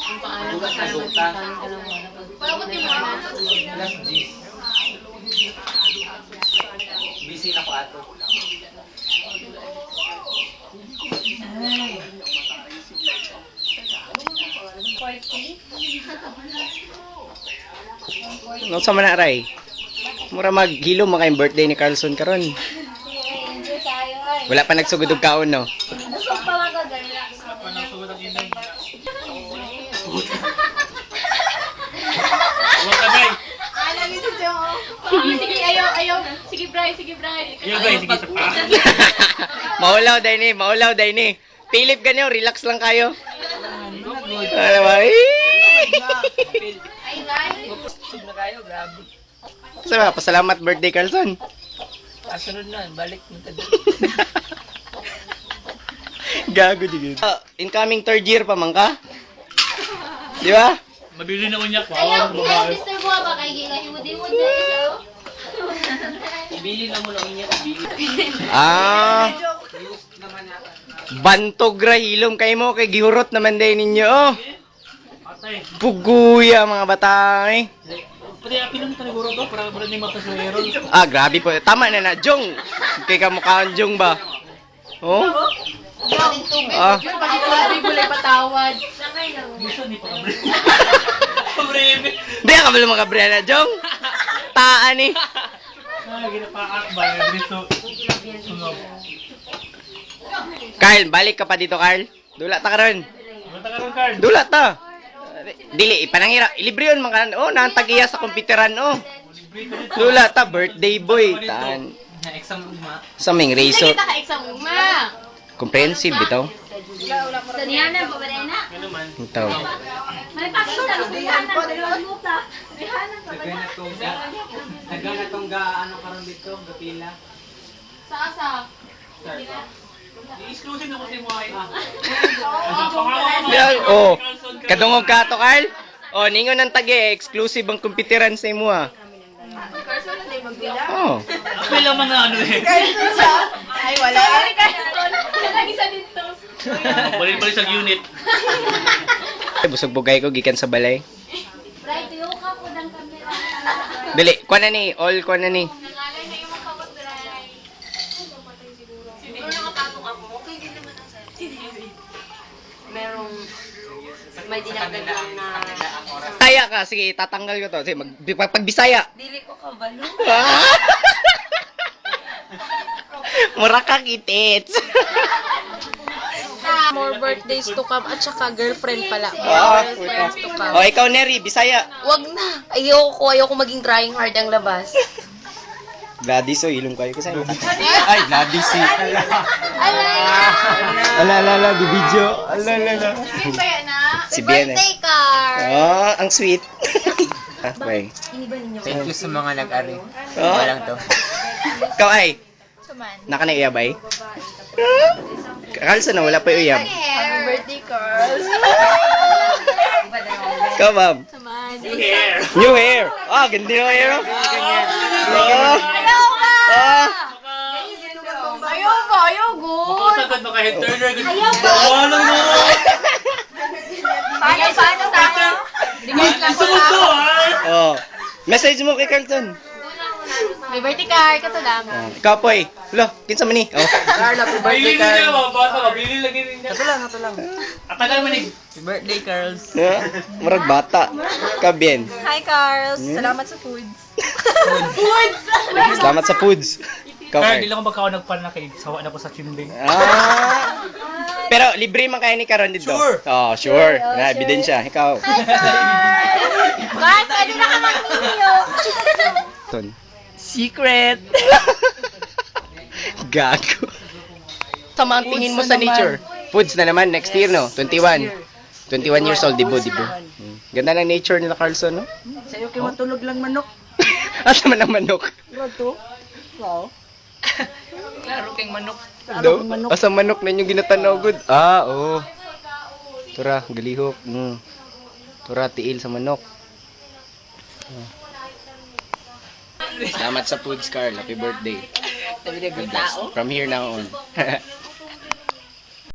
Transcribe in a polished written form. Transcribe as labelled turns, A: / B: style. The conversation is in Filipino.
A: Bukas na gota. Alas 10. Busy na ko ato.
B: No sa man aray. Mura maghilo maka yung birthday ni Carlson karon. Wala pa nagsugod og kaon no.
C: Sige, ayaw. Sige, Bray.
A: Sige sa pa.
B: Maulaw day ni. Philip ganyo, relax lang kayo. Ano ba?
A: Sug na kayo, grabe.
B: Pasalamat birthday Carlson.
A: Kasunod na, balik mo ta.
B: Gago digid. Incoming third year pa man ka? Di ba?
A: Mabili na unyak ko.
C: Sister mo ba kay gila himud-himud na siya?
A: Ibili na mo na unyak, ibili.
B: Bantog ra hilom kay mo kay gihurot naman day ninyo.
A: Atay.
B: Puguya mga bata eh.
A: Pati apilon ka naguro to para ni mapasuero.
B: Grabe po. Tama na na, Jong. Kay ka mukhaan Jong ba? Oh?
C: Pagkakabi ko lang patawad.
A: Gusto ni pa kabre. Kabrebe.
B: Di ka ba makabriya na, Jong? Taan eh.
A: Ginapaak ba dito? Sunog.
B: Carl, balik ka pa dito, Carl. Dula ta karon.
A: Mata karon card.
B: Dula ta. Dili, ipanangira. Ilibre yun mga, nantagiya sa komputeran, Dula ta, birthday boy. Taan.
A: Na exam ugma.
B: Sa ming resort.
C: Kita ka exam ugma.
B: Comprehensive, bitaw.
C: Sa Diana pa ba na?
A: Ano man?
B: Bitaw.
C: May pasok sa Diana ko dalawang muta.
A: Nagana tong ga ano karon dito, gapila.
C: Sa asa.
A: I-exclusive na ko si mo ay.
B: Kadungog ka to, Carl? Ningon ng tagi, exclusive ang komputeran sa imo,
C: Carson na din magbila.
A: Apil man na ano eh.
C: Ay wala. Carson. Lagi sa dito.
A: Balik sa unit.
B: Busog bugay ko gikan sa balay.
C: Right, tuyo ka po ng camera.
B: Dili, kuha na ni, all kuha na ni.
C: Nangalay na yung makawag dry. Siguro nakatatong ako. Okay din naman ang sa'yo. Merong may dinagdagan na
B: Kaya ka, sige, tatanggal ko to. Sige, pagbisaya.
C: dili ko kabalo.
B: Mura kang itits.
D: More birthdays to come at saka girlfriend pala.
B: Ah,
D: More girlfriends to come.
B: ikaw Neri, Bisaya.
D: Wag na. Ayoko maging trying hard ang labas.
B: Gladys, ilong kayo kasi. Ay, Gladys. Ala, di video. Ala.
C: Kaya na.
B: Si Bien.
D: Birthday card!
B: Ang sweet. Okay.
A: Thank you sa mga nag-ari.
B: Oh.
A: Walang to.
B: Ikaw ay,
D: Suman.
B: naka na iyabay? Carlson na, wala pa yung iyab.
D: Happy birthday, girls!
B: Ikaw, ma'am.
D: Suman.
B: New hair. Ganda yung hair.
A: Makasagad mo kahit turner.
C: Ayaw ba?
A: Walang mo.
C: Paano tayo?
A: Gusto mo to ah.
B: Message mo kay Carlton.
D: May birthday card, kato lang.
B: Ikaw po eh. Hello, kinsa man ni?
D: Carl, happy
A: Bili niya mga bata. Mabili lagi rin niya.
D: Kato lang.
A: Atagal mo ni. Birthday Carls.
B: Murag bata. Kabien.
D: Hi, Carls. Salamat sa foods.
B: Salamat sa foods. Ikaw,
A: Carl,
B: Carl.
A: di lang ako magkaon nagpan na kay sawa na ko sa chimding.
B: Pero libre man kayo ni Karon dito.
A: Sure.
B: Sure. Na ebidensya. Ikaw.
D: Bakit? Pwede na ka mag-video.
B: Ton.
A: Secret.
B: Gago. Sama ang tingin mo sa nature. Foods na naman next year, no? 21. 21 years old, dibo. Ganda ng nature nila, Carlson, no?
A: Sa'yo kayo matulog lang manok.
B: Asa man ang manok?
A: Rato. Wow. Klaro kang manok.
B: Do? Asa manok na inyong ginatanaw, good? Oo. Tura, galihok. Tura, tiil sa manok. Salamat sa foods, Carl. Happy birthday. From here now on.